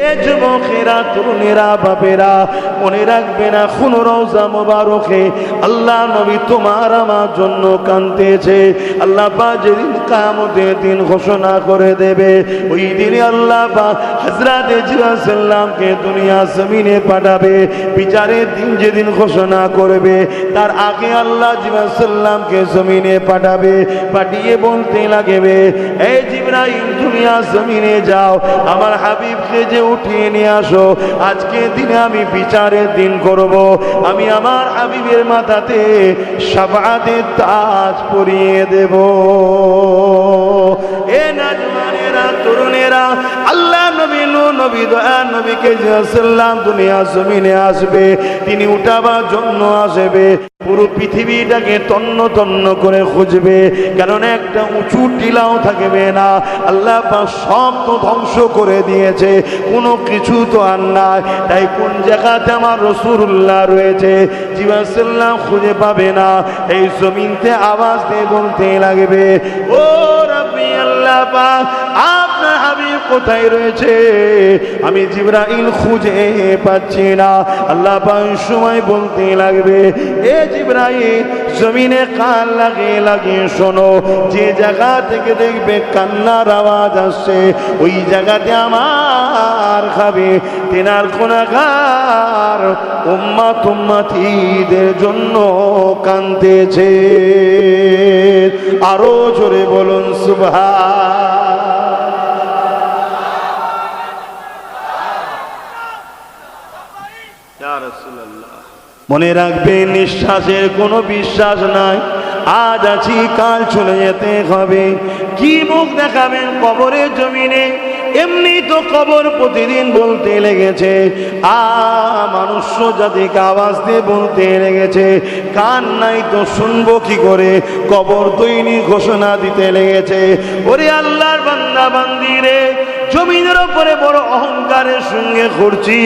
এ যুবকেরা, তরুণেরা, বাপেরা, মনে রাখবে না খুনো রওজা মোবারকে আল্লাহ নবী তোমার আমার জন্য কাঁদতেছে। আল্লাহ পাক যেদিন কিয়ামতের দিন ঘোষণা করে দেবে, ওই দিনে আল্লাহ পাক হযরত জিবরাইল সাল্লামকে দুনিয়া জমিনে পাঠাবে। বিচারের দিন যেদিন ঘোষণা করবে, তার আগে আল্লাহ জিবরাইল সাল্লামকে জমিনে পাঠাবে। পাঠিয়ে বলতে লাগবে, এই জিবরাইল দুনিয়া জমিনে যাও, আমার হাবিবকে যে উঠিয়ে নিয়ে আসো। আজকে দিনে আমি বিচারের দিন করব, আমি আমার হাবিবের মাথাতে শাফাআতের তাজ পরিয়ে দেব। এ নওজওয়ানেরা, তরুণেরা, আল্লাহ নবী নূহ নবী দয়ার নবীকে সাল্লাম দুনিয়া জমিনে আসবে, তিনি উঠাবার জন্য আসবে। পুরো পৃথিবীটাকে তন্ন তন্ন করে খুঁজবে, কারণ একটা উঁচু টিলাও থাকবে না। আল্লাহ পাক সব তো ধ্বংস করে দিয়েছে, কোনো কিছু তো আর নাই। তাই কোন জায়গাতে আমার রাসূলুল্লাহ রয়েছে জিবরাইল সাল্লাম খুঁজে পাবে না। এই জমিনতে আওয়াজ দিয়ে বলতে লাগবে, ও রব্বি আল্লাহ পাক, আপনার হাবিব কোথায় রয়েছে? আমি জিবরাইল খুঁজে পাচ্ছি না। আল্লাহ পাক সময় বলতে লাগবে, এ জিবরাইল জমিনে কান লাগিয়ে লাগিয়ে শোনো, যে জায়গা থেকে দেখবে কান্নার আওয়াজ আসছে, ওই জায়গাতে আমার খাবে তেনার গুনাহগার উম্মত উম্মতীদের জন্য কাঁদতেছে। আরো জোরে বলুন সুবহান। ইয়া রাসূলুল্লাহ, মনে রাখবে নিঃশ্বাসের কোনো বিশ্বাস নাই। আজ আছি কাল চলে যেতে হবে। কি মুখ দেখাবেন কবরের জমিনে? এমনি তো কবর প্রতিদিন বলতে লেগেছে, মানুষ জাতিকে আওয়াজ দিয়ে বলতে লেগেছে, কান নাই তো শুনবো কি করে? কবর দৈনিক ঘোষণা দিতে লেগেছে, ওরে আল্লাহর বান্দা বান্দি রে, জমিনের উপরে বড় অহংকারের সঙ্গে করছি,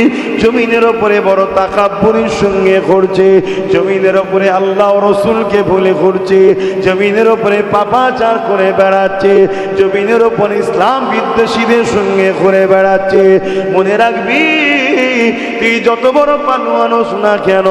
জমিনের উপরে বড় তাকাব্বুরের সঙ্গে করছে, জমিনের উপরে আল্লাহ রসুলকে ভুলে করছে, জমিনের উপরে পাপাচার করে বেড়াচ্ছে, জমিনের উপরে ইসলাম বিদ্বেষীদের সঙ্গে করে বেড়াচ্ছে। মনে রাখবি, তুই যত বড় পানুয়ানোস না কেন,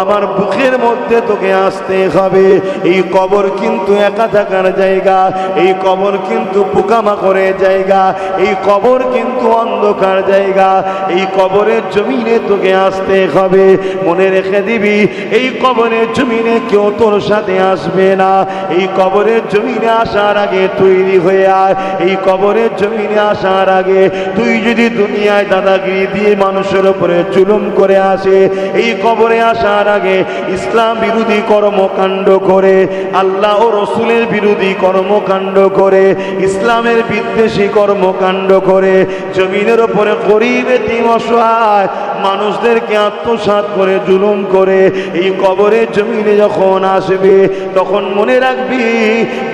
আমার বুকের মধ্যে তোকে আসতে হবে। এই কবর কিন্তু একা থাকার জায়গা, এই কবর কিন্তু পোকামাকড়ের জায়গা, এই কবর কিন্তু অন্ধকার জায়গা। এই কবরের জমিনে তোকে আসতে হবে। মনে রেখে দিবি, এই কবরের জমিনে কেউ তোর সাথে আসবে না। এই কবরের জমিনে আসার আগে তৈরি হয়ে আয়। এই কবরের জমিনে আসার আগে তুই যদি দুনিয়ায় দাদাগিরি দিয়ে মানুষের উপরে জুলুম করে আসে, এই কবরে আসার আগে ইসলাম বিরোধী কর্মকাণ্ড করে, আল্লাহ ও রসুলের বিরোধী কর্মকাণ্ড করে, ইসলামের বিদ্বেষী কর্মকাণ্ড করে, জমিনের উপরে গরীব এতিম অসহায় মানুষদেরকে আত্মসাৎ করে জুলুম করে এই কবরের জমিনে যখন আসবে, তখন মনে রাখবি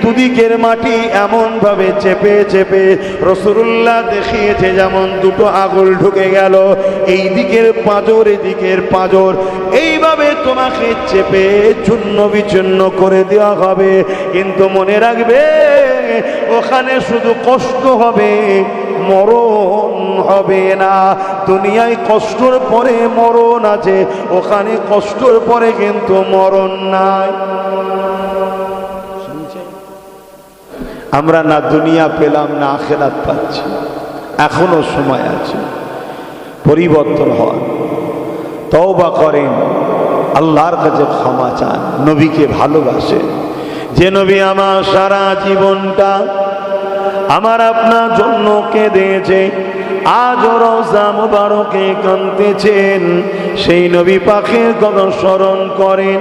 দুদিকের মাটি এমন ভাবে চেপে চেপে রাসূলুল্লাহ দেখিয়েছে, যেমন দুটো আগুল ঢুকে গেল, এই দিকের পাঁজর এদিকের পাঁজর, এইভাবে তোমাকে চেপে চূর্ণ বিচূর্ণ করে দেওয়া হবে। কিন্তু মনে রাখবে, ওখানে শুধু কষ্ট হবে, মরণ হবে না। দুনিয়ায় কষ্টর পরে মরণ আছে, ওখানে কষ্টর পরে কিন্তু মরণ নাই। আমরা না দুনিয়া পেলাম না আখিরাত পাচ্ছি, এখনো সময় আছে, পরিবর্তন হওয়ার। তওবা করেন, আল্লাহর কাছে ক্ষমা চান, নবীকে ভালোবাসেন। যে নবী আমার সারা জীবনটা আমার আপনার জন্য কেঁদেছে, আজ রওজা মুবারকে কাঁদতেছেন, সেই নবী পাকের কথা স্মরণ করেন।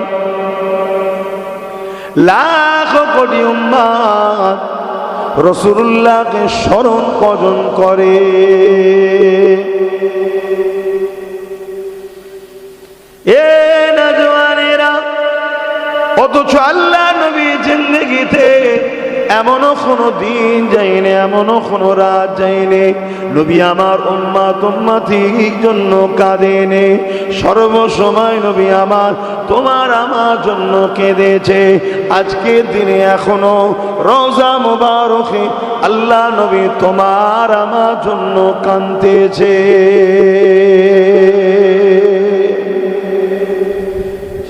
লাখ কোটি উম্মত রাসূলুল্লাহকে স্মরণ কজন করে। এ নওজওয়ানেরা, অথচ আল্লাহ নবী জিন্দেগিতে এমনও কোনো দিন যায়নি, এমনও কোনো রাত যায়নি নবী আমার উম্মত উম্মতির জন্য কাঁদেনে, সর্বসময় নবী আমার তোমার আমার জন্য কেঁদেছে। আজকের দিনে এখনো রওজা মুবারকে আল্লাহ নবী তোমার আমার জন্য কাঁদতেছে।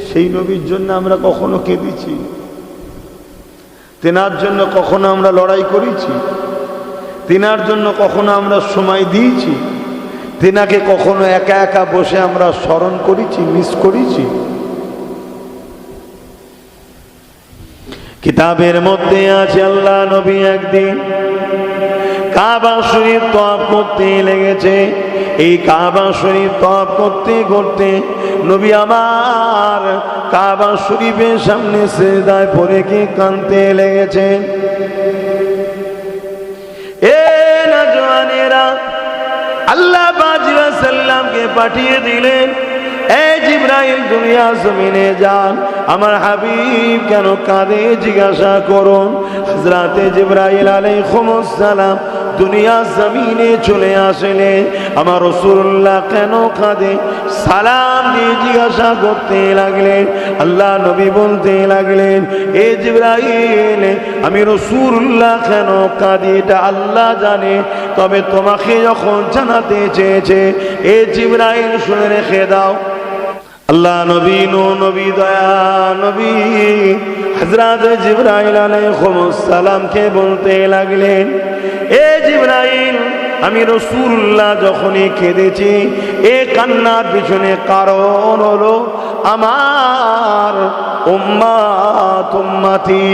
সেই নবীর জন্য আমরা কখনো কেঁদেছি? তেনার জন্য কখনো আমরা লড়াই করেছি? তেনার জন্য কখনো আমরা সময় দিয়েছি? তেনাকে কখনো একা একা বসে আমরা স্মরণ করেছি, মিস করেছি? কিতাবের মধ্যে আছে আল্লাহ নবী একদিন কাবা শরীফ তওয়াফ করতে লেগেছে। এই কাবা শরীফ তওয়াফ করতে করতে নবী আমার কাবা শরীফের সামনে সিজদায় পড়ে কি কাঁদতে লেগেছেন। এ নওজওয়ানেরা, আল্লাহ বাজিবা সাল্লামকে পাঠিয়ে দিলেন, এ জিবরাইল দুনিয়া জমিনে যান, আমার হাবিব কেন কাঁদে জিজ্ঞাসা করুন। হযরতে জিবরাইল আলাইহিস সালাম দুনিয়া জমিনে চলে আসলেন, আমার রাসূলুল্লাহ কেন কাঁদে সালাম দিয়ে জিজ্ঞাসা করতে লাগলেন। আল্লাহ নবী বলতে লাগলেন, এ জিবরাইল, আমি রাসূলুল্লাহ কেন কাঁদি এটা আল্লাহ জানে, তবে তোমাকে যখন জানাতে চেয়েছে এ জিবরাইল শুনে রেখে দাও। আল্লাহ নবী নবী দয়া নবী হযরত জিবরাইল আলাইহিস সালামকে বলতে লাগলেন, এ জিবরাইল, আমি রাসূলুল্লাহ যখনই কেঁদেছি এ কান্নার পিছনে কারণ হলো আমার উম্মত উম্মতি।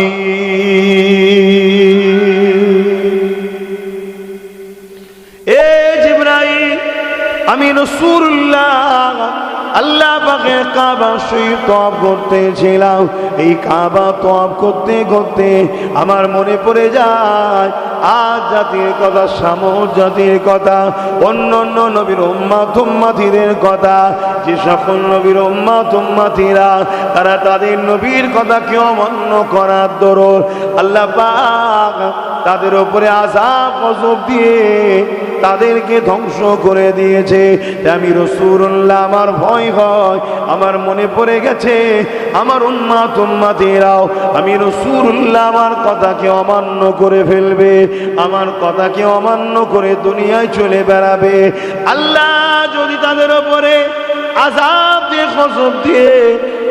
এ জিবরাইল, আমি রাসূলুল্লাহ আল্লাহ পাকে কাবা শরীফ তওয়াফ করতেছিলাম। এই কাবা তওয়াফ করতে করতে আমার মনে পড়ে যায় আজ জাতির কথা, সামুদ জাতির কথা, অন্য অন্য নবীর উম্মত উম্মতিদের কথা। যে সকল নবীর উম্মত উম্মতিরা তারা তাদের নবীর কথাকে অমান্য করার দরুন আল্লাহ পাক তাদের উপরে আযাব গজব দিয়ে তাদেরকে ধ্বংস করে দিয়েছে। আমি রাসূলুল্লাহ আমার ভয় হয়, আমার মনে পড়ে গেছে আমার উম্মত উম্মতিরাও আমি রাসূলুল্লাহ আমার কথাকে অমান্য করে ফেলবে, আমার কথাকে অমান্য করে দুনিয়ায় চলে বেড়াবে। আল্লাহ যদি তাদের উপরে আযাব দিয়ে গজব দিয়ে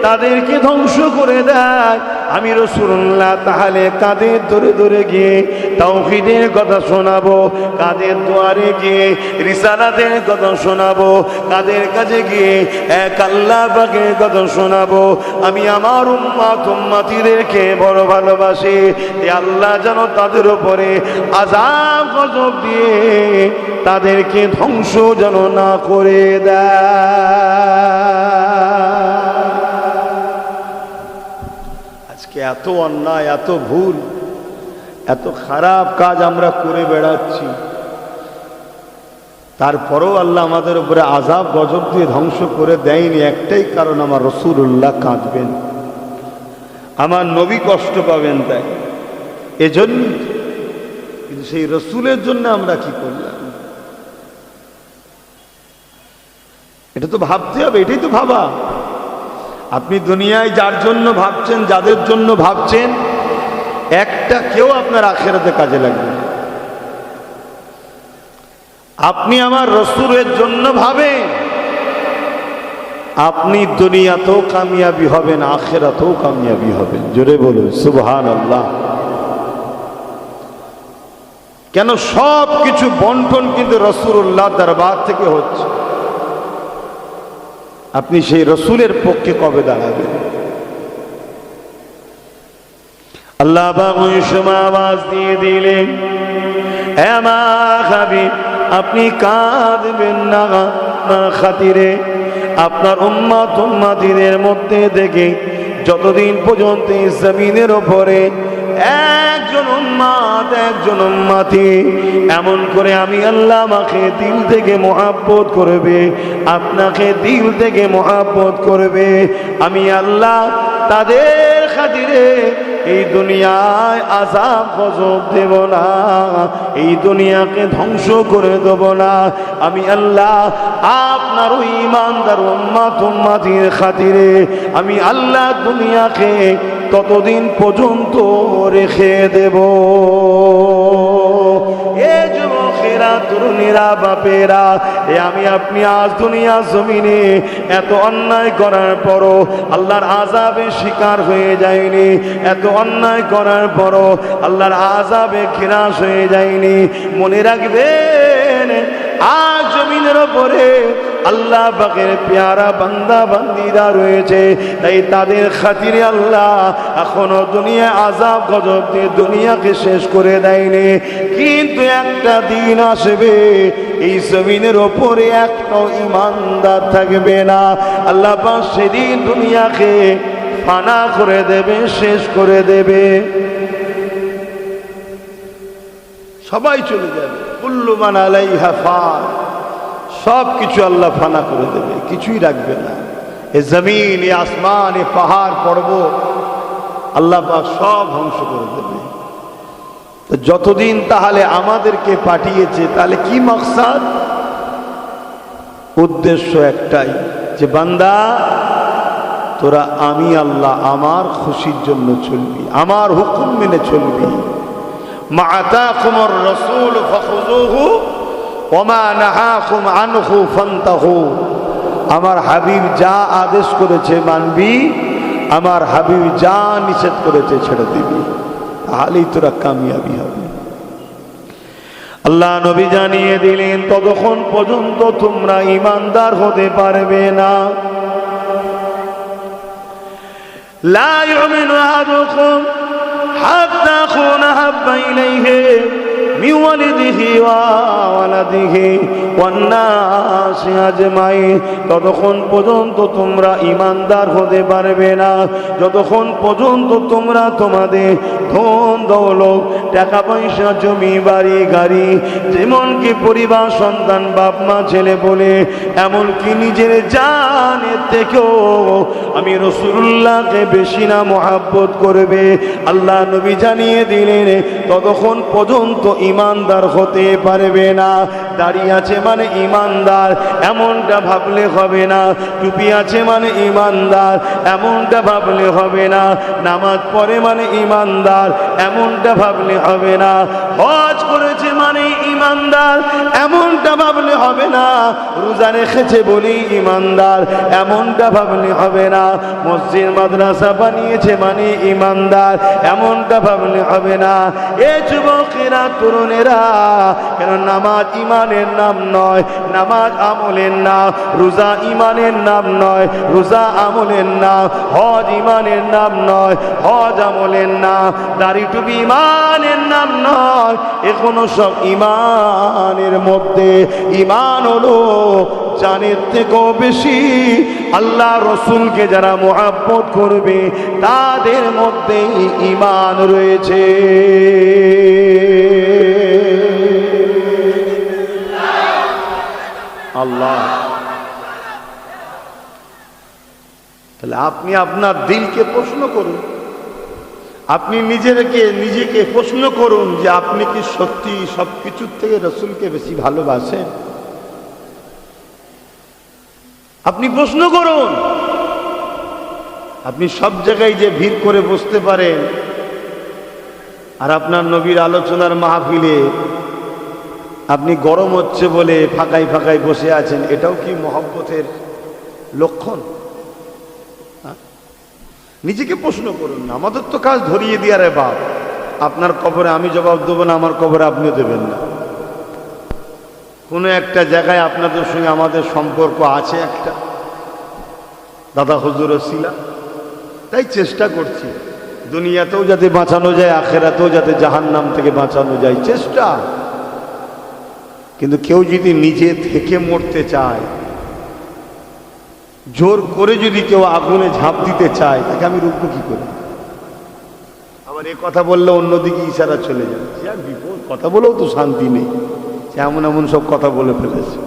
তাদেরকে ধ্বংস করে দেয়, আমি রাসূলুল্লাহ তাহলে কাদের ধরে ধরে গিয়ে তাওহীদের কথা শোনাবো, কাদের দুয়ারে গিয়ে রিসালাতের কথা শোনাবো, কাদের কাছে গিয়ে এক আল্লাহ পাকের কথা শোনাবো। আমি আমার উম্মত উম্মতিদেরকে বড় ভালোবাসি, আল্লাহ যেন তাদের উপরে আযাব গজব দিয়ে তাদেরকে ধ্বংস যেন না করে দেয়। এত অন্যায়, এত ভুল, এত খারাপ কাজ আমরা করে বেড়াচ্ছি, তারপরেও আল্লাহ আমাদের উপরে আযাব গজব দিয়ে ধ্বংস করে দেয়নি একটাই কারণ, আমার রাসূলুল্লাহ কাঁদবেন, আমার নবী কষ্ট পাবেন, তাই এজন্য। কিন্তু সেই রাসূলের জন্য আমরা কি করলাম এটা তো ভাবতে হবে, এটাই তো ভাবা। আপনি দুনিয়ায় যার জন্য ভাবছেন, যাদের জন্য ভাবছেন, একটা কেউ আপনার আখিরাতে কাজে লাগবে। আপনি আমার রাসূলের জন্য ভাবেন, আপনি দুনিয়াতেও কামিয়াবি হবেন, আখিরাতেও কামিয়াবি হবেন। জোরে বলুন সুবহানাল্লাহ। কেন সব কিছু বন্টন কিন্তু রাসূলুল্লাহ দরবার থেকে হচ্ছে। আপনি সেই রাসূলের পক্ষে কবে দাঁড়াবেন? আল্লাহ পাক ওই সময় আওয়াজ দিয়ে দিলেন, হে আমার হাবিব, আপনি কাঁদবেন না আমার খাতিরে। আপনার উম্মত উম্মতিদের মধ্যে থেকে যতদিন পর্যন্ত এই জমিনের উপরে একজন উম্মত একজন উম্মতি এমন করে আমি আল্লাহ আমাকে দিল থেকে মহব্বত করবে, আপনাকে দিল থেকে মহব্বত করবে, আমি আল্লাহ তাদের খাতিরে এই দুনিয়ায় আযাব গজব দেব না, এই দুনিয়াকে ধ্বংস করে দেব না। আমি আল্লাহ আপনার ওই ঈমানদার উম্মতের খাতিরে আমি আল্লাহ দুনিয়াকে ততদিন পর্যন্ত রেখে দেব। এ যুবকেরা, তরুণীরা, বাপেরা, এ আমি আপনি আজ দুনিয়া জমিনে এত অন্যায় করার পরও আল্লাহর আযাবে শিকার হয়ে যায়নি, এত অন্যায় করার পরও আল্লাহর আযাবে গ্রাস হয়ে যায়নি। মনে রাখবেন, আজ জমিনের ওপরে আল্লাহ পাকের পেয়ারা বান্দা বান্দিরা রয়েছে, তাই তাদের খাতিরে আল্লাহ এখনো দুনিয়া আযাব গজব দিয়ে দুনিয়াকে শেষ করে দেয়নি। কিন্তু একটা দিন আসবে এই জমিনের ওপরে একটা ঈমানদার থাকবে না, আল্লাহ পাক সেদিন দুনিয়াকে ফানা করে দেবে, শেষ করে দেবে। সবাই চলে যাবে, কুল্লু মান আলাইহা ফান, সব কিছু আল্লাহ ফানা করে দেবে, কিছুই রাখবে না। এ জমিন, এ আসমান, এ পাহাড় পর্বত আল্লাহ পাক সব ধ্বংস করে দেবে। তো যতদিন তাহলে আমাদেরকে পাঠিয়েছে, তাহলে কি মাকসাদ? উদ্দেশ্য একটাই, যে বান্দা তোরা আমি আল্লাহ আমার খুশির জন্য চলবি, আমার হুকুম মেনে চলবি। মা আতাকুমুর রাসূল ফাখুযুহু ওয়া মা নাহাকুম আনহু ফান্তাহু। আমার হাবিব যা আদেশ করেছে মানবি, আমার হাবিব যা নিষেধ করেছে ছেড়ে দিবি, তাহলেই তোরা কামিয়াবি হবে। আল্লাহ নবী জানিয়ে দিলেন, ততক্ষণ পর্যন্ত তোমরা ঈমানদার হতে পারবে না। লা ইউমিনু আহাদুকুম হাত্তা আকুনা হাব্বা ইলাইহি মিন ওয়ালিদিহি ওয়া ওয়ালাদিহি ওয়ান নাসি আজমাইন। ততক্ষণ পর্যন্ত তোমরা ঈমানদার হতে পারবে না যতক্ষণ পর্যন্ত তোমরা তোমাদের ধন দৌলত, টাকা পয়সা, জমি বাড়ি গাড়ি, যেমনকি পরিবার, সন্তান, বাপ মা, ছেলে বলে, এমনকি নিজের জানের থেকেও আমি রাসূলুল্লাহকে বেশি না মহব্বত করবে। আল্লাহ নবী জানিয়ে দিলেন, ততক্ষণ পর্যন্ত ঈমানদার হতে পারবে না। দাড়ি আছে মানে ঈমানদার, এমনটা ভাবলে হবে না। টুপি আছে মানে ঈমানদার, এমনটা ভাবলে হবে না। নামাজ পড়ে মানে ঈমানদার, এমনটা ভাবলে হবে না। হজ করেছে মানে ঈমানদার, এমনটা ভাবলে হবে না। রোজা রেখেছে বলেই ঈমানদার, এমনটা ভাবলে হবে না। মসজিদ মাদ্রাসা বানিয়েছে মানে ঈমানদার, এমনটা ভাবলে হবে না। এ যুবকেরা, তরুণেরা, কেন নামাজ ঈমানের নাম নয়, নামাজ আমলের নাম। রোজা ঈমানের নাম নয়, রোজা আমলের নাম। হজ ঈমানের নাম নয়, হজ আমলের নাম। দাড়ি টুপি ঈমানের নাম নয়, এখনো সব ঈমানের মধ্যে। ঈমান হলো জানের থেকেও বেশি আল্লাহ রসুলকে যারা মুহাব্বত করবে তাদের মধ্যে ঈমান রয়েছে। আল্লাহ, তাহলে আপনি আপনার দিলকে প্রশ্ন করুন, আপনি নিজেকে প্রশ্ন করুন যে আপনি কি সত্যি সবকিছুর থেকে রসুলকে বেশি ভালোবাসেন? আপনি প্রশ্ন করুন। আপনি সব জায়গায় যে ভিড় করে বসতে পারেন আর আপনার নবীর আলোচনার মাহফিলে আপনি গরম হচ্ছে বলে ফাঁকায় ফাঁকায় বসে আছেন, এটাও কি মহব্বতের লক্ষণ? নিজেকে প্রশ্ন করুন না। আমাদের তো কাজ ধরিয়ে দিয়ে, রে বাপ, আপনার কবরে আমি জবাব দেবো না, আমার কবরে আপনিও দেবেন না। কোনো একটা জায়গায় আপনাদের সঙ্গে আমাদের সম্পর্ক আছে, একটা দাদা হুজুর ওসিলা, তাই চেষ্টা করছি দুনিয়াতেও যাতে বাঁচানো যায়, আখেরাতেও যাতে জাহান্নাম থেকে বাঁচানো যায়, চেষ্টা। কিন্তু কেউ যদি নিজে থেকে মরতে চায়, জোর করে যদি কেউ আগুনে ঝাঁপ দিতে চায়, তাকে আমি রুখবো কি করে? আবার এ কথা বললে অন্যদিকে ইশারা চলে যায়, আর বিপদ, কথা বলেও তো শান্তি নেই, এমন এমন সব কথা বলে ফেলেছে।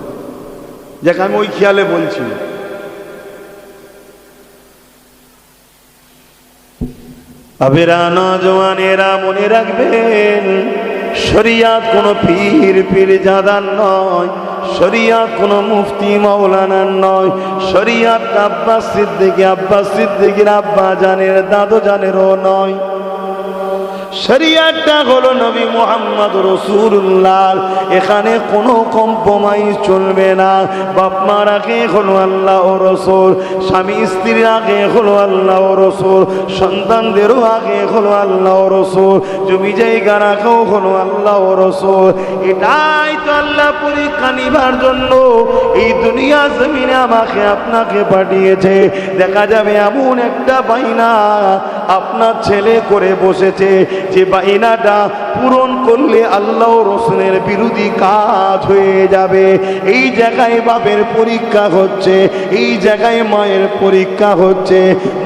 যাক, আমি ওই খেয়ালে বলছি না। আবেরা নওজওয়ানেরা মনে রাখবেন, শরিয়াত কোনো পীর জাদার নয়, শরিয়াত কোনো মুফতি মাওলানার নয়, শরিয়াত আব্বাস সিদ্দিকীর আব্বা জানের দাদু জানেরও নয়। শরিয়াতটা হলো নবী মুহাম্মদ রাসূলুল্লাহ। এখানে কোনো কম্প্রোমাইজ চলবে না। বাপ মার আগে হলো আল্লাহ ও রাসূল, স্বামী স্ত্রীর আগে হলো আল্লাহ ও রাসূল, সন্তানদেরও আগে হলো আল্লাহ ও রাসূল, জমি জায়গার আগেও হলো আল্লাহ ও রাসূল। এটাই তো আল্লাহ পরীক্ষা নিবার জন্য এই দুনিয়া জমিনে আমাকে আপনাকে পাঠিয়েছে। দেখা যাবে এমন একটা বাইনা আপনার ছেলে করে বসেছে, যে বাইনাটা পূরণ করলে আল্লাহ রসুলের বিরোধী কাজ হয়ে যাবে। এই জায়গায় বাপের পরীক্ষা হচ্ছে, এই জায়গায় মায়ের পরীক্ষা হচ্ছে।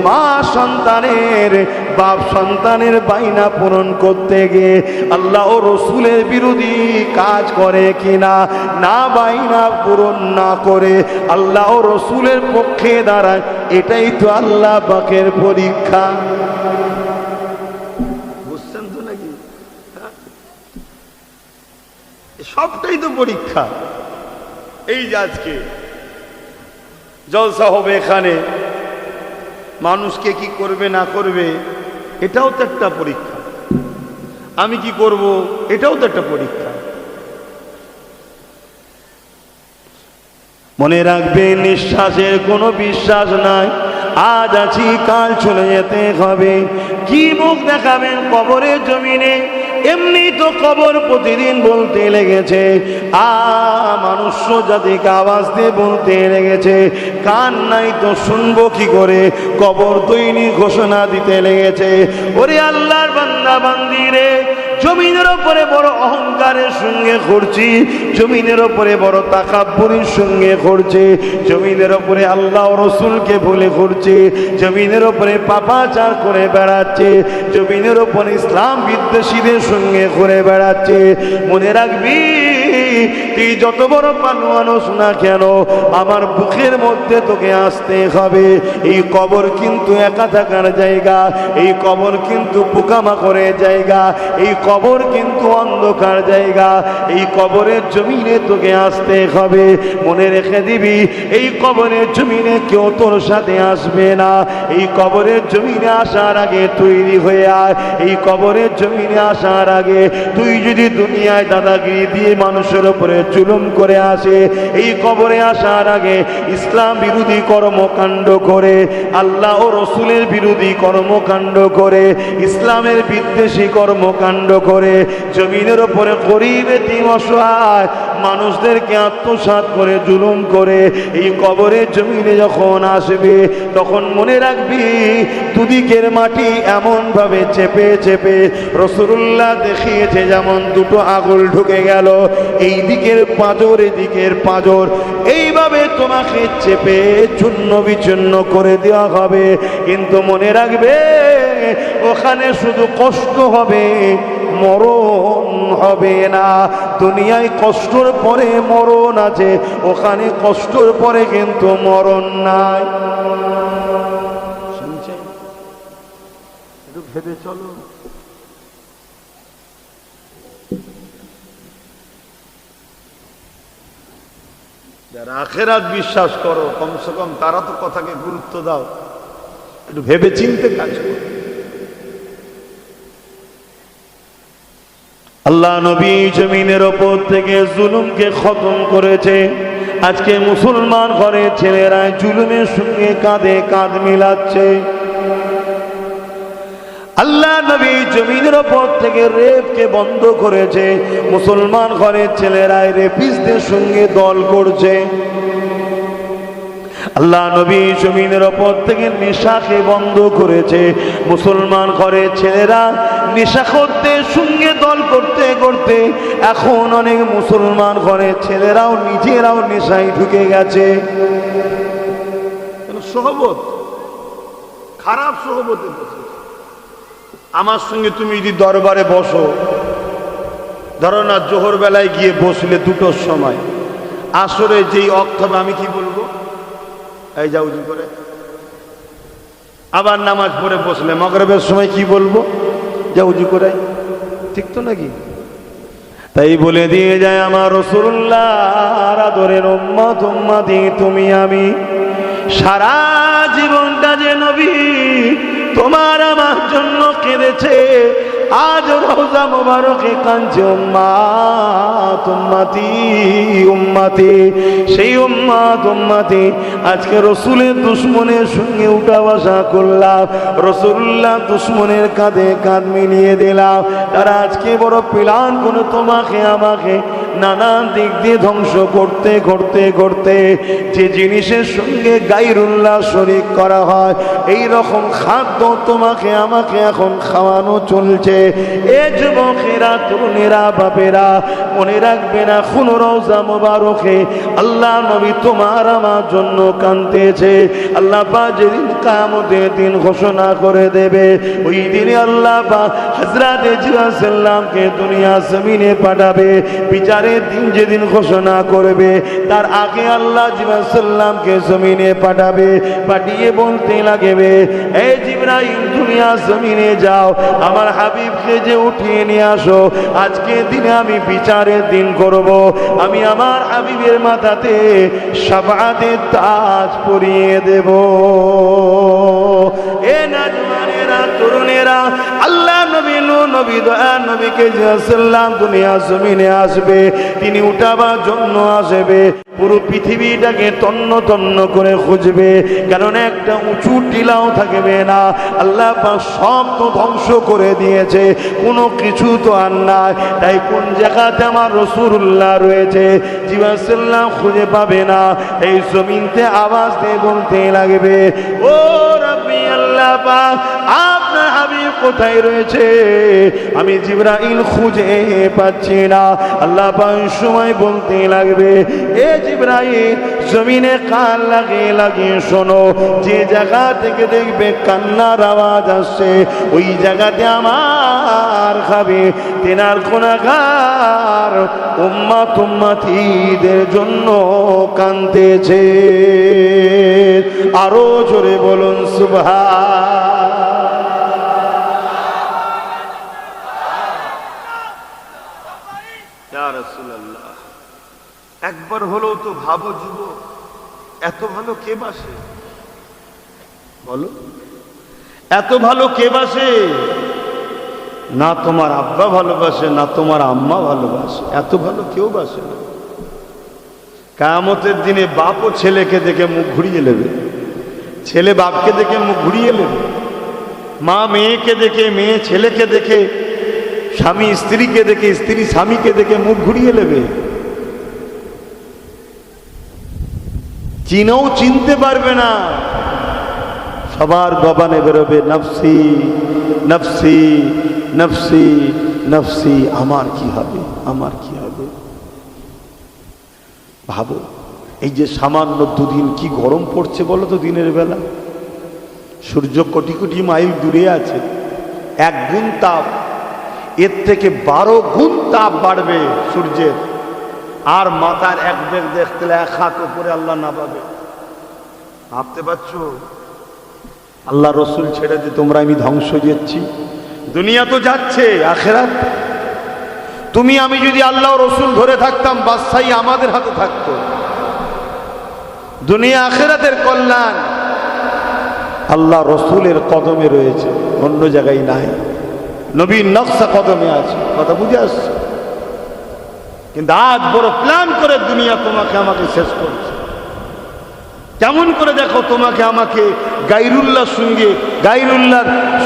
মা সন্তানের, বাপ সন্তানের বাইনা পূরণ করতে গিয়ে আল্লাহ রসুলের বিরোধী কাজ করে কিনা, না বাইনা পূরণ না করে আল্লাহ রসুলের পক্ষে দাঁড়ায়, এটাই তো আল্লাহ পাকের পরীক্ষা। সবটাই তো পরীক্ষা। এই যে আজকে জলসা হবে, এখানে মানুষকে কি করবে না করবে, এটাও তো একটা পরীক্ষা। আমি কি করব, এটাও তো একটা পরীক্ষা। মনে রাখবে, নিঃশ্বাসের কোনো বিশ্বাস নাই। আজ আছি কাল চলে যেতে হবে। কি মুখ দেখাবেন কবরের জমিনে? এমনি তো কবর প্রতিদিন বলতে লেগেছে, মানুষ জাতিকে আওয়াজ দিয়ে বলতে লেগেছে। কান নাই তো শুনবো কি করে? কবর দৈনিক ঘোষণা দিতে লেগেছে, ওরে আল্লাহর বান্দা বান্দি রে, জমিনের ওপরে বড় অহংকারের সঙ্গে করছি, জমিনের ওপরে বড় তাকাব্বুরের সঙ্গে করছে, জমিনের ওপরে আল্লাহ রসুলকে ভুলে করছে, জমিনের ওপরে পাপাচার করে বেড়াচ্ছে, জমিনের ওপরে ইসলাম বিদ্বেষীদের সঙ্গে করে বেড়াচ্ছে। মনে রাখবি, তুই যত বড় মানুষ না কেন, আমার বুকের মধ্যে তোকে আসতে হবে। এই কবর কিন্তু একা থাকার জায়গা, এই কবর কিন্তু পোকামাকড়ের জায়গা, এই কবর কিন্তু অন্ধকার জায়গা। এই কবরের জমিনে তোকে আসতে হবে। মনে রেখে দিবি, এই কবরের জমিনে কেউ তোর সাথে আসবে না। এই কবরের জমিনে আসার আগে তৈরি হয়ে আয়। এই কবরের জমিনে আসার আগে তুই যদি দুনিয়ায় দাদাগিরি দিয়ে মানুষের উপরে জুলুম করে আসে, এই কবরে আসার আগে ইসলাম বিরোধী কর্মকাণ্ড করে, আল্লাহ ও রসুলের বিরোধী কর্মকাণ্ড করে, ইসলামের বিদ্বেষী কর্মকাণ্ড করে, জমিনের উপরে গরিব এতিম অসহায় মানুষদেরকে আত্মসাৎ করে জুলুম করে এই কবরের জমিনে যখন আসবে, তখন মনে রাখবি দুদিকের মাটি এমন ভাবে চেপে চেপে রাসূলুল্লাহ দেখিয়েছে, যেমন দুটো আঙুল ঢুকে গেল, এই দিকের পাঁজর এদিকের পাঁজর, এইভাবে তোমাকে চেপে চূর্ণ বিচূর্ণ করে দেওয়া হবে। কিন্তু মনে রাখবে, ওখানে শুধু কষ্ট হবে, মরণ হবে না। দুনিয়ায় কষ্টর পরে মরণ আছে, ওখানে কষ্টর পরে কিন্তু মরণ নাই। শুনছেন? একটু ভেবে চলো। যারা আখিরাত বিশ্বাস করো, কমসে কম তারা তো কথাকে গুরুত্ব দাও, একটু ভেবে চিন্তে কাজ করো। আল্লাহ নবী জমিনের ওপর থেকে জুলুমকে খতম করেছে। আজকে মুসলমান ঘরের ছেলেরা জুলুমের সঙ্গে কাঁধে কাঁধ মিলাচ্ছে। আল্লাহ নবী জমিনের ওপর থেকে রেপকে বন্ধ করেছে। মুসলমান ঘরের ছেলেরা রেপিস্টদের সঙ্গে দল করছে। আল্লাহ নবী জমিনের ওপর থেকে নেশাকে বন্ধ করেছে। মুসলমান ঘরের ছেলেরা নেশাখোরদের সঙ্গে দল করতে করতে এখন অনেক মুসলমান ঘরের ছেলেরাও নিজেরাও নেশায় ঢুকে গেছে। সহবত, খারাপ সহবতে বসে। আমার সঙ্গে তুমি যদি দরবারে বসো, ধরো না জোহর বেলায় গিয়ে বসলে দুটোর সময়, আসরে যেই অক্ত হবে, আমি কি বলবো? এই যাও উজু করে, আবার নামাজ পড়ে বসলে মাগরিবের সময় কি বলবো? যা উজু করাই, ঠিক তো নাকি? তাই বলে দিয়ে যায় আমার রাসূলুল্লাহর আদরের উম্মত উম্মতি তুমি আমি, সারা জীবনটা যে নবী তোমার আমার জন্য কেঁদেছে, আজ রওজা মোবারকে কাঁদছে উম্মত উম্মতি উম্মতি। সেই উম্মত উম্মতি আজকে রসুলের দুশ্মনের সঙ্গে উঠা বসা করলাম, রসুল্লাহ দুশ্মনের কাঁধে কাঁধ মিলিয়ে দিলাম। তারা আজকে বড় প্ল্যান করে তোমাকে আমাকে নানান দিক দিয়ে ধ্বংস করতে করতে করতে, যে জিনিসের সঙ্গে গায়রুল্লাহ শরীক করা হয় এই রকম খাদ্য তোমাকে আমাকে এখন খাওয়ানো চলছে। এ যুবকেরা, তরুণেরা, বাপেরা, মনে রাখবে না কোন রওজা মোবারকে আল্লাহ নবী তোমার আমার জন্য কাঁদতেছে। আল্লাহ পাক যেদিন কিয়ামতের দিন ঘোষণা করে দেবে, ওই দিনে আল্লাহ পাক হযরত জিবরাইল সাল্লামকে দুনিয়া জমিনে পাঠাবে। বিচারের দিন যেদিন ঘোষণা করবে, তার আগে আল্লাহ জিবরাইল সাল্লামকে জমিনে পাঠাবে। পাঠিয়ে বলতে লাগবে, এই জিবরাইল দুনিয়া জমিনে যাও, আমার হাবিবকে যে উঠিয়ে নিয়ে আসো। আজকে দিনে আমি বিচারের দিন করব, আমি আমার হাবিবের মাথাতে শাফাআতের তাজ পরিয়ে দেব। এ নওজওয়ানেরা, তরুণেরা, আল্লাহ নবী নবী দয়ার নবীকে সাল্লাম দুনিয়া জমিনে আসবে, তিনি উঠাবার জন্য আসবে। পুরো পৃথিবীটাকে তন্ন তন্ন করে খুঁজবে, কারণ একটা উঁচু টিলাও থাকবে না। আল্লাহ পাক সব তো ধ্বংস করে দিয়েছে, কোনো কিছু তো আর নাই। তাই কোন জায়গাতে আমার রাসূলুল্লাহ রয়েছে জিবরাইল সাল্লাম খুঁজে পাবে না। এই জমিনতে আওয়াজ দিয়ে বলতে লাগবে, ও রাব্বি আল্লাহ পাক, আপনার হাবিব কোথায় রয়েছে? আমি জিবরাইল খুঁজে পাচ্ছি না। আল্লাহ পাক সময় বলতে লাগবে, এ জিবরাইল জমিনে কান লাগিয়ে লাগিয়ে শোনো, যে জায়গা থেকে দেখবে কান্নার আওয়াজ আসছে ওই জায়গাতে আমার হাবিব তেনার গুনাহগার উম্মত উম্মতিদের জন্য কাঁদতেছে। আরো জোরে বলুন সুবহান। ইয়া রাসূলুল্লাহ, একবার হলেও তো ভাবো যুবক, এত ভালো কে বাসে? বলো, এত ভালো কে বাসে? না তোমার আব্বা ভালোবাসে, না তোমার আম্মা ভালোবাসে, এত ভালো কেউ বাসে না। কিয়ামতের দিনে বাপও ছেলেকে দেখে মুখ ঘুরিয়ে নেবে, ছেলে বাপকে দেখে মুখ ঘুরিয়ে নেবে, মা মেয়েকে দেখে, মেয়ে ছেলেকে দেখে, স্বামী স্ত্রীকে দেখে, স্ত্রী স্বামীকে দেখে মুখ ঘুরিয়ে নেবে। চিনেও চিনতে পারবে না, সবার জবানে বেরোবে নফসি নফসি নফসি নফসি, আমার কি হবে, আমার কি হবে। ভাবো, এই যে সামান্য দুদিন কি গরম পড়ছে বলো তো দিনের বেলা? সূর্য কোটি কোটি মাইল দূরে আছে, 1 গুণ তাপ, এর থেকে 12 গুণ তাপ বাড়বে সূর্যের। আর মাথার এক বেগ দেখতে 1 হাত উপরে আল্লাহ না পাবে। ভাবতে পারছো? আল্লাহ রসুল ছেড়ে দিয়ে তোমরা আমি ধ্বংস যাচ্ছি। দুনিয়া তো যাচ্ছে, আখেরাত। তুমি আমি যদি আল্লাহ রসুল ধরে থাকতাম, বাদশাহী আমাদের হাতে থাকতো। দুনিয়া আখেরাতের কল্যাণ আল্লাহ রসুলের কদমে রয়েছে, অন্য জায়গায় নাই। নবীর নকশা কদমে আছে, কথা বুঝে আসছে। কিন্তু আজ বড় প্ল্যান করে দুনিয়া তোমাকে আমাকে শেষ করছে। কেমন করে দেখো, তোমাকে আমাকে গায়রুল্লাহর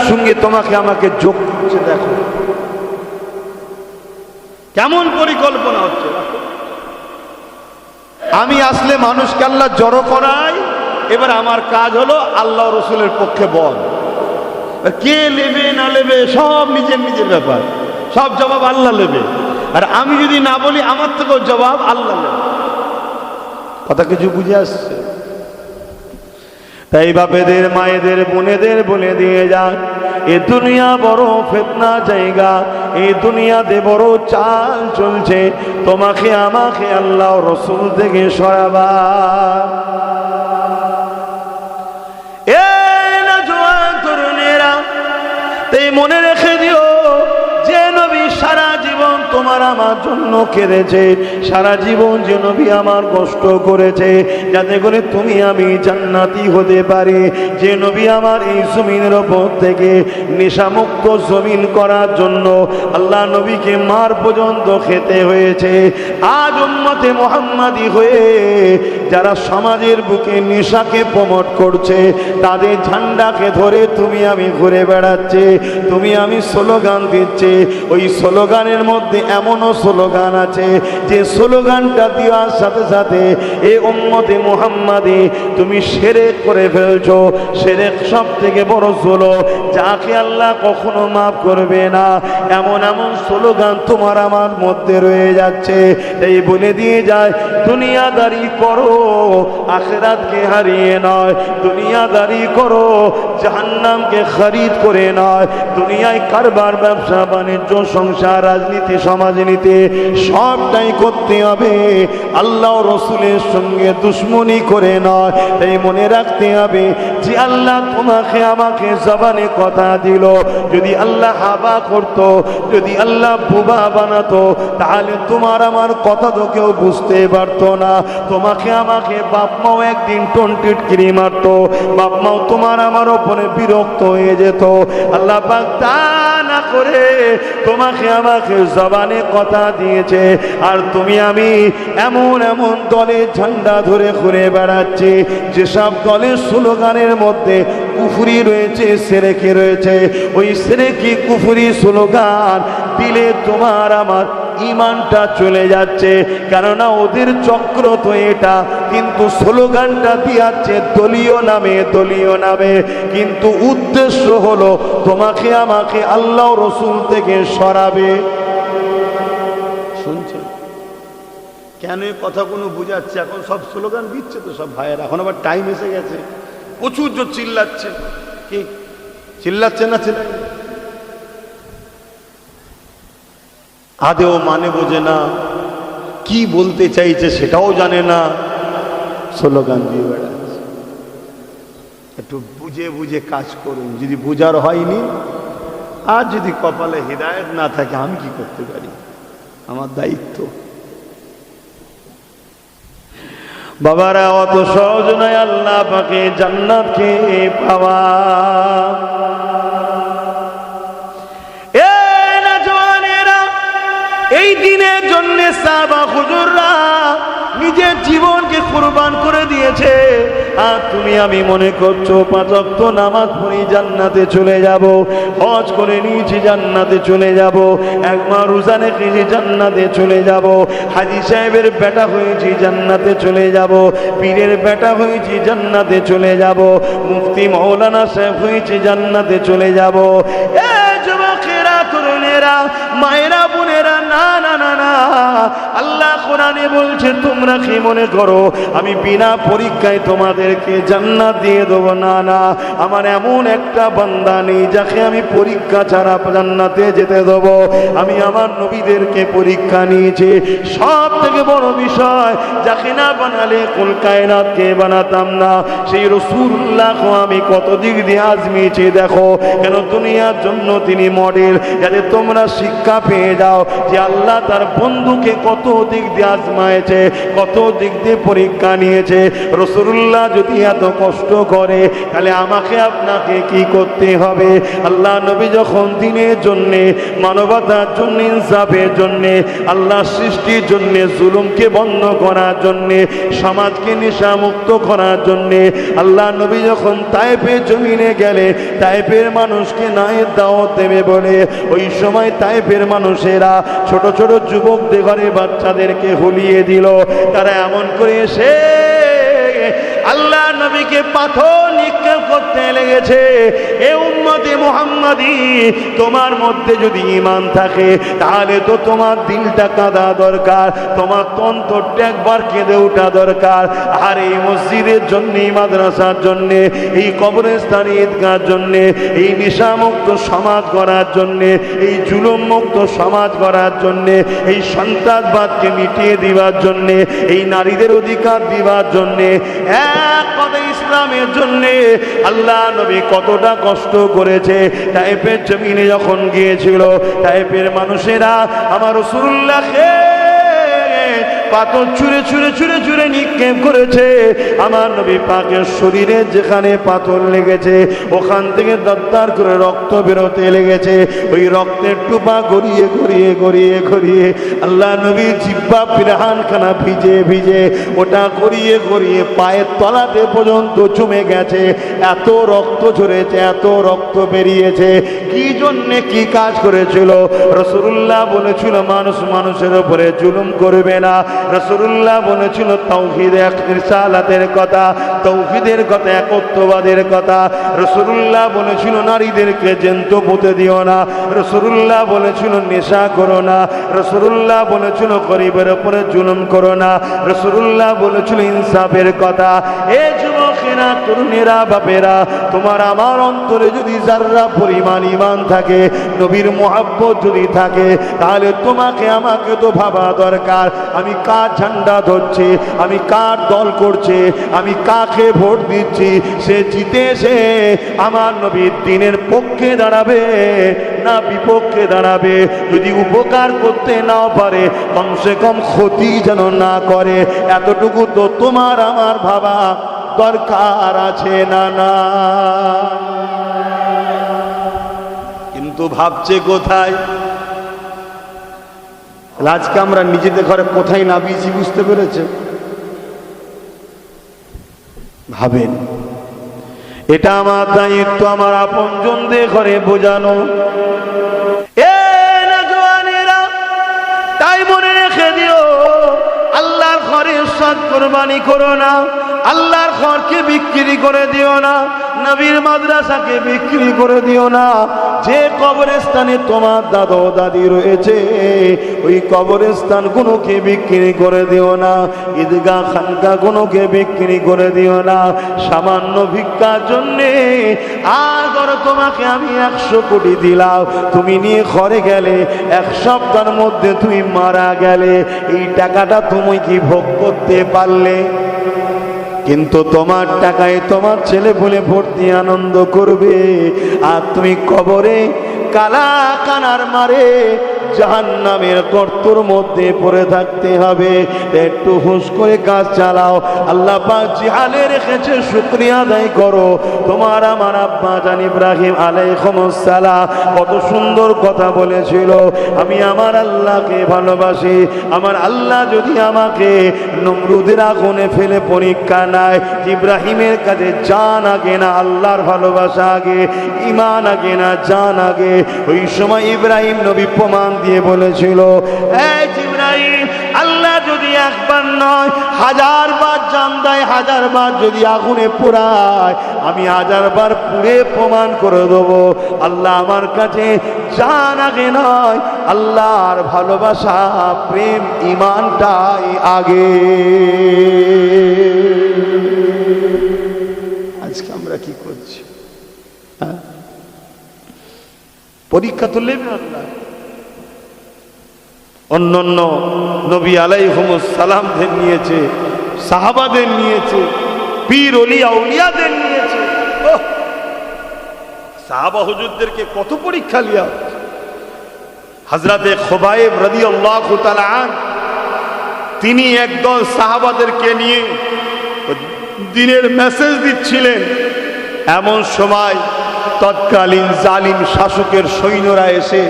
সঙ্গে তোমাকে আমাকে যোগ করছে। দেখো কেমন পরিকল্পনা হচ্ছে। আমি আসলে মানুষকে আল্লাহ জড়ো করাই, এবার আমার কাজ হলো আল্লাহ রসুলের পক্ষে বল। কে নেবে না নেবে সব নিজের নিজের ব্যাপার, সব জবাব আল্লাহ নেবে। আর আমি যদি না বলি, আমার থেকেও জবাব আল্লাহ নেবে। কথা কিছু বুঝে আসছে? তাই বাপেদের, মায়েদের, বোনেদের বলে দিয়ে যান, এ দুনিয়া বড় ফিতনা জায়গা, এই দুনিয়াতে বড় চাল চলছে। তোমাকে আমাকে আল্লাহ রসুল থেকে সরাবা। এ নওজওয়ান মনে রেখে দিও, যে নবী সারা জীবন তোমার আমার জন্য কেঁদেছে, সারা জীবন যে নবী আমার কষ্ট করেছে যাতে করে তুমি আমি জান্নাতি হতে পারি, যে নবী আমার এই জমিনের ওপর থেকে নেশামুক্ত জমিন করার জন্য আল্লাহ নবীকে মার পর্যন্ত খেতে হয়েছে। আজ উম্মতে মুহাম্মাদি হয়ে যারা সমাজের বুকে নেশাকে প্রমোট করছে, তাদের ঝান্ডাকে ধরে তুমি আমি ঘুরে বেড়াচ্ছে, তুমি আমি স্লোগান দিচ্ছে। ওই স্লোগানের মধ্যে এমনও স্লোগান আছে যে স্লোগানটা দেওয়ার সাথে সাথে এ উম্মতে মুহাম্মাদি তুমি শিরক করে ফেলছো। শিরক সব থেকে বড় জুলুম, যাকে আল্লাহ কখনো মাফ করবে না। এমন এমন স্লোগান তোমার আমার মধ্যে রয়ে যাচ্ছে। এই বলে দিয়ে যায়, দুনিয়াদারি করো আখিরাতকে হারিয়ে নয়, দুনিয়াদারি করো জাহান্নামকে খরিদ করে নয়। দুনিয়ায় কারবার, ব্যবসা বাণিজ্য, সংসার, রাজনীতি, সমাজনীতি সবটাই করতে হবে, আল্লাহ রসুলের সঙ্গে দুশ্মনী করে নয়। তাই মনে রাখতে হবে যে আল্লাহ তোমাকে আমাকে জবানে কথা দিল, যদি আল্লাহ হাবা করতো, যদি আল্লাহ বুবা বানাতো, তাহলে তোমার আমার কথা তো কেউ বুঝতে পারতো না। তোমাকে আমাকে বাপ মাও একদিন টন্টিটকিরি মারতো, বাপ মাও তোমার আমার ওপরে বিরক্ত হয়ে যেত। আল্লাহ পাক তা না করে তোমাকে আমাকে জবানে কথা দিয়েছে, আর তুমি আমি এমন এমন দলের ঝান্ডা ধরে ঘুরে বেড়াচ্ছি যেসব দলের স্লোগানের মধ্যে কুফরি রয়েছে, শিরকি রয়েছে। ওই শিরকি কুফরি স্লোগান দিলে তোমার আমার ইমানটা চলে যাচ্ছে, কেননা ওদের চক্র তো এটা। কিন্তু স্লোগানটা দিয়াচ্ছে দলীয় নামে, দলীয় নামে, কিন্তু উদ্দেশ্য হলো তোমাকে আমাকে আল্লাহ রসুল থেকে সরাবে। শুনছেন কেন কথা কোনো বুঝাচ্ছে? এখন সব স্লোগান দিচ্ছে তো সব ভাইয়েরা, এখন আবার টাইম এসে গেছে, প্রচুর জোর চিল্লাচ্ছে। কি চিল্লাচ্ছে না চিল্লাচ্ছে? আদেও মানে বোঝে না, কি বলতে চাইছে সেটাও জানে না, স্লোগান দিয়ে বেড়াচ্ছে। একটু বুঝে বুঝে কাজ করুন। যদি বুঝার হয়নি, আর যদি কপালে হিদায়েত না থাকে, আমি কি করতে পারি? আমার দায়িত্ব। বাবারা, অত সহজ নয় আল্লাহ পাকে জান্নাতকে পাওয়া। এই দিনের জন্য সাহাবা হুজুররা নিজের জীবনকে কুরবান করে দিয়েছে। আর তুমি আমি মনে করছো 5 ওয়াক্ত নামাজ পড়ি জান্নাতে চলে যাব, হজ করে নিয়েছি জান্নাতে চলে যাব, একবার রোজা রেখেছি জান্নাতে চলে যাব, হাজী সাহেবের বেটা হয়েছি জান্নাতে চলে যাব, পীরের বেটা হয়েছি জান্নাতে চলে যাব, মুফতি মাওলানা সাহেব হয়েছি জান্নাতে চলে যাব। এ যুবকেরা, তরুণেরা, মায়েরা, বোনেরা, না না না না, আল্লাহ কোরআনে বলছে তোমরা কি মনে করো আমি বিনা পরীক্ষায় তোমাদেরকে জান্নাত দিয়ে দেবো? না না, আমার এমন একটা বান্দা নেই যাকে আমি পরীক্ষা ছাড়া জান্নাতে যেতে দেবো। আমি আমার নবীদেরকে পরীক্ষা নিয়েছি। সব থেকে বড় বিষয়, যাকে না বানালে কুল কায়নাতকে বানাতাম না, সেই রাসূলুল্লাহকে আমি কত দিক দিয়ে আজমিয়েছি দেখো। কেন? দুনিয়ার জন্য তিনি মডেল, যাতে তোমরা শিক্ষা পেয়ে যাও যে আল্লাহ তার বন্ধুকে কত দিক দিয়ে আজমায়েছে, কত দিক দিয়ে পরীক্ষা নিয়েছে। রাসূলুল্লাহ যদি এত কষ্ট করে, তাহলে আমাকে আপনাকে কি করতে হবে? আল্লাহ নবী যখন দিনের জন্য, মানবতার জন্য, ইনসাফের জন্য, আল্লাহ সৃষ্টির জন্য, জুলুমকে বন্ধ করার জন্য, সমাজকে নেশামুক্ত করার জন্য, আল্লাহ নবী যখন তায়েফের জমিনে গেলে তায়েফের মানুষকে নায়ের দাওয়াত দেবে বলে, ওই সময় তায়েফের মানুষেরা ছোট ছোট যুবকদের ঘরে বাচ্চাদেরকে হুলিয়ে দিল। তারা এমন করে এসে আল্লাহ নবীকে পাথর নিক্ষেপ করতে লেগেছে। এ উম্মতে মুহাম্মাদি, তোমার মধ্যে যদি ঈমান থাকে তাহলে তো তোমার দিলটা কাঁদা দরকার, তোমার অন্তরটা একবার কেঁদে ওঠা দরকার। আর এই মসজিদের জন্য, এই মাদ্রাসার জন্য, এই কবরস্থান, ঈদগাহর জন্য, এই নেশামুক্ত সমাজ গড়ার জন্য, এই জুলুম মুক্ত সমাজ গড়ার জন্য, এই সন্ত্রাসবাদকে মিটিয়ে দিবার জন্য, এই নারীদের অধিকার দিবার জন্য, এক কথা ইসলামের জন্য আল্লাহ নবী কতটা কষ্ট করেছে। তায়েফের জমিনে যখন গিয়েছিল, তায়েফের মানুষেরা আমার রাসূলুল্লাহকে পাথর ছুঁড়ে ছুঁড়ে ছুঁড়ে ছুঁড়ে নিক্ষেপ করেছে। আমার নবী পাকের শরীরে যেখানে পাথর লেগেছে ওখান থেকে দরদর করে রক্ত বেরোতে লেগেছে। ওই রক্তের টুপা গড়িয়ে গড়িয়ে গড়িয়ে গড়িয়ে আল্লাহ নবীর জিহ্বা পিরানখানা ভিজে ভিজে ওটা গড়িয়ে গড়িয়ে পায়ের তলাতে পর্যন্ত জমে গেছে। এত রক্ত ঝরেছে, এত রক্ত বেরিয়েছে। কি জন্যে কি কাজ করেছিল? রাসূলুল্লাহ বলেছিল মানুষ মানুষের উপরে জুলুম করবে না। রাসূলুল্লাহ বলেছিল তাওহীদ রিসালাতের কথা, তাওহীদের কথা, একত্ববাদের কথা। রাসূলুল্লাহ বলেছিল নারীদেরকে জ্যান্ত পুঁতে দিও না। রাসূলুল্লাহ বলেছিল নেশা করো না। রাসূলুল্লাহ বলেছিল গরিবের উপরে জুলুম করো না। রাসূলুল্লাহ বলেছিল ইনসাফের কথা। এ যুবকেরা, তরুণেরা, বাপেরা, তোমার আমার অন্তরে যদি যাররা পরিমাণ ঈমান থাকে, নবীর মুহাব্বত যদি থাকে, তাহলে তোমাকে আমাকে তো ভাবা দরকার আমি কার ঝান্ডা ধরছি, আমি কার দল করছি, আমি কাকে ভোট দিচ্ছি। সে জিতে এসে আমার নবীর দ্বীনের পক্ষে দাঁড়াবে না বিপক্ষে দাঁড়াবে। যদি উপকার করতে নাও পারে, কমসে কম ক্ষতি যেন না করে। এতটুকু তো তোমার আমার ভাবা দরকার আছে না? না, কিন্তু ভাবছে কোথায়? আজকে আমরা নিজেদের ঘরে কোথায় নামিয়েছি বুঝতে পেরেছে? ভাবেন, এটা আমার দায়িত্ব আমার আপনজনদের ঘরে বোঝানো। এ নওজওয়ানেরা, তাই মনে রেখে দিও, আল্লাহর ঘরে সৎ কুরবানি করো না, আল্লাহর ঘরকে বিক্রি করে দিও না, নবীর মাদ্রাসাকে বিক্রি করে দিও না। যে কবরস্থানে তোমার দাদা দাদি রয়েছে ওই কবরস্থান গুলোকে বিক্রি করে দিও না। ঈদগাহ খানকা গুলোকে বিক্রি করে দিও না সামান্য ভিক্ষার জন্যে। আর ধরো তোমাকে আমি 100 কোটি দিলাম, তুমি নিয়ে ঘরে গেলে, 1 সপ্তাহের মধ্যে তুমি মারা গেলে, এই টাকাটা তুমি কি ভোগ করতে পারলে? কিন্তু তোমার টাকায় তোমার ছেলে বলে ভর্তি আনন্দ করবে, আর তুমি কবরে কালা কানার মারে জাহান্নামের গর্তের মধ্যে পড়ে থাকতে হবে। একটু হুঁশ করে কাজ চালাও। আল্লাহ পাক জিহালে রেখেছে, শুকরিয়া আদায় করো। তোমার আমার আব্বা জান ইব্রাহিম আলাইহিস সালাম কত সুন্দর কথা বলেছিল, আমি আমার আল্লাহকে ভালোবাসি। আমার আল্লাহ যদি আমাকে নমরুদের আগুনে ফেলে পরীক্ষা নেয়, ইব্রাহিমের কাছে জান আগে না আল্লাহর ভালোবাসা আগে, ঈমান আগে না জান আগে। ওই সময় ইব্রাহিম নবী প্রমাণ দিয়ে বলেছিল, এই ইব্রাহিম, আল্লাহ যদি একবার নয় 1000 বার জান দেয়, 1000 বার যদি আগুনে পোড়ায়, আমি 1000 বার পুড়ে প্রমাণ করে দেবো আল্লাহ আমার কাছে জান আগে নয়, আল্লাহর ভালোবাসা প্রেম ঈমানটাই আগে। আজকে আমরা কি করছি? পরীক্ষা তো নেবে আল্লাহ। অন্যান্য নবী আলাইহিস সালামদের নিয়েছে, সাহাবাদের নিয়েছে, পীর ওলিয়া আউলিয়াদের নিয়েছে। সাহাবা হুজুরদেরকে কত পরীক্ষা লিয়া। হযরতে খুবাইব রাদিয়াল্লাহু তাআলা আন, তিনি একদল সাহাবাদেরকে নিয়ে দ্বীনের মেসেজ দিচ্ছিলেন। এমন সময় তৎকালীন জালিম শাসকের সৈন্যরা এসে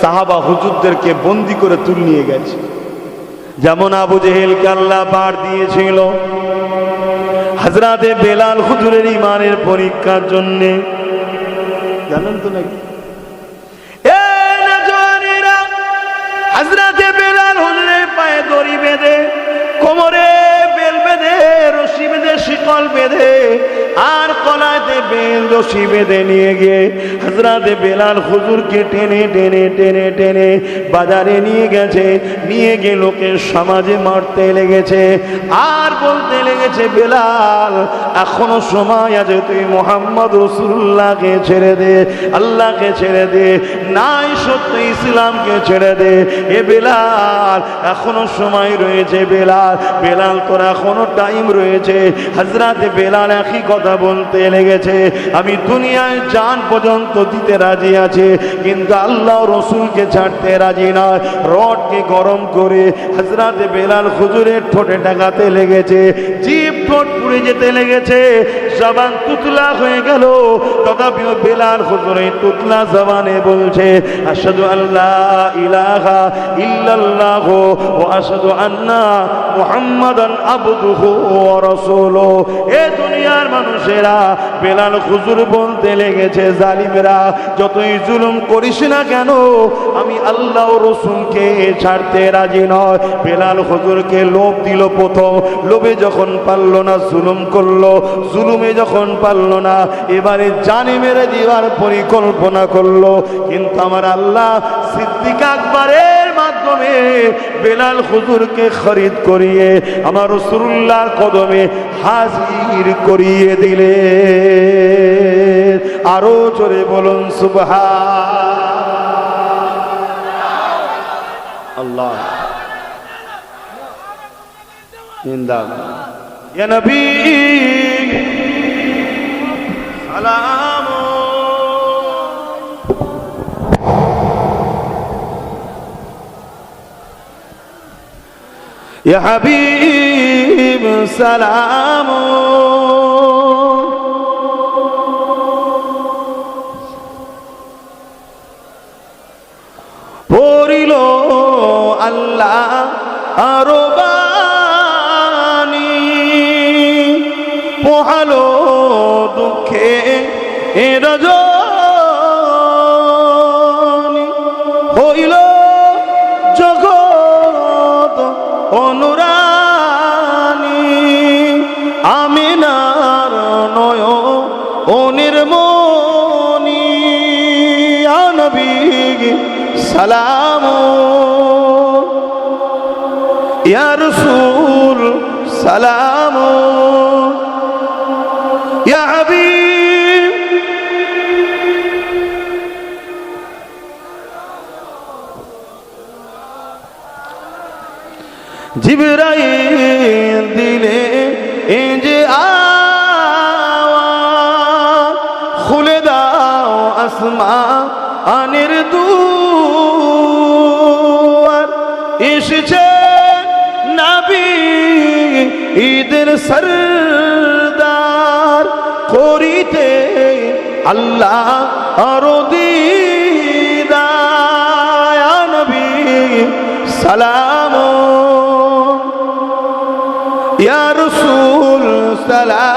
সাহাবা হুজুরদেরকে বন্দী করে তুলে নিয়ে গেছে। যেমন আবু জেহেলকে আল্লাহ বার দিয়েছিল হযরতে বেলাল হুজুরের ঈমানের পরীক্ষার জন্য। জানেন তো নাকি? এ নওজওয়ানেরা, হযরতে বেলাল হুজুরের পায়ে দড়ি বেঁধে, কোমরে বেল বেঁধে, রশি বেঁধে, শিকল বেঁধে, আর কলাতে বেল রশি বেঁধে নিয়ে গিয়ে হযরতে বেলাল হুজুরকে টেনে টেনে টেনে টেনে বাজারে নিয়ে গেছে। নিয়ে গিয়ে লোকের সমাজে মারতে লেগেছে, আর বলতে লেগেছে, বেলাল এখনো সময় আছে, তুই মুহাম্মদ রাসূলুল্লাহকে ছেড়ে দে, আল্লাহকে ছেড়ে দে, নাই সত্য ইসলামকে ছেড়ে দে। এ বেলাল এখনো সময় রয়েছে, বেলাল বেলাল তোর এখনো টাইম রয়েছে। হযরতে বেলাল একই কথা বলতে লেগেছে। আমি দুনিয়ায় জান পর্যন্ত দিতে রাজি আছে, কিন্তু আল্লাহ রসুলকে ছাড়তে রাজি নয়। রডকে গরম করে হযরতে বেলাল হুজুরের ঠোঁটে টাকাতে লেগেছে, জিভ ঠোঁট পুড়ে যেতে লেগেছে, জবান তুতলা হয়ে গেল। তথাপিও বেলাল হুজুরের তুতলা জবানে বলছে আশহাদু আল্লা ইলাহা ইল্লাল্লাহ ওয়া আশহাদু আন্না মুহাম্মাদান আবদুহু ওয়া রাসূলুহু। এ দুনিয়ার মানুষেরা, বেলাল হুজুর বলতে লেগেছে, জালিমেরা যতই জুলুম করিস না কেন, আমি আল্লাহ ও রসুলকে ছাড়তে রাজি নয়। বেলাল হুজুরকে লোভ দিল প্রথম, লোভে যখন পারল না জুলুম করলো, জুলুমে যখন পারল না এবারে জানে মেরে দেওয়ার পরিকল্পনা করলো। কিন্তু আমার আল্লাহ সিদ্দিক আকবরের মাধ্যমে বেলাল হুজুরকে খরিদ করিয়ে আমার রাসূলুল্লাহর কদমে হাজির করিয়ে দিলে। আরো জোরে বলুন সুবহানাল্লাহ। জিন্দাবাদ ইয়া নবী সালাম। ইয়া হাবিব সালাম। পড়িল আল্লাহ আরো বাণী, পোহালো দুঃখে রজনী, হইল জগৎ অনুরানী, আমিনার নয়নের মনি। ইয়া নবী সালাম, ইয়া রাসূল সালাম, ইয়া হাবিব। জিবরাইল দিলে এই যে আওয়াজ, খুলে দাও আসমানের দুয়ার, এসেছে নবী ঈদের সরদার, করিতে আল্লাহ আরো দিদার। ইয়া নবী সালাম, ইয়া রাসূল সালাম।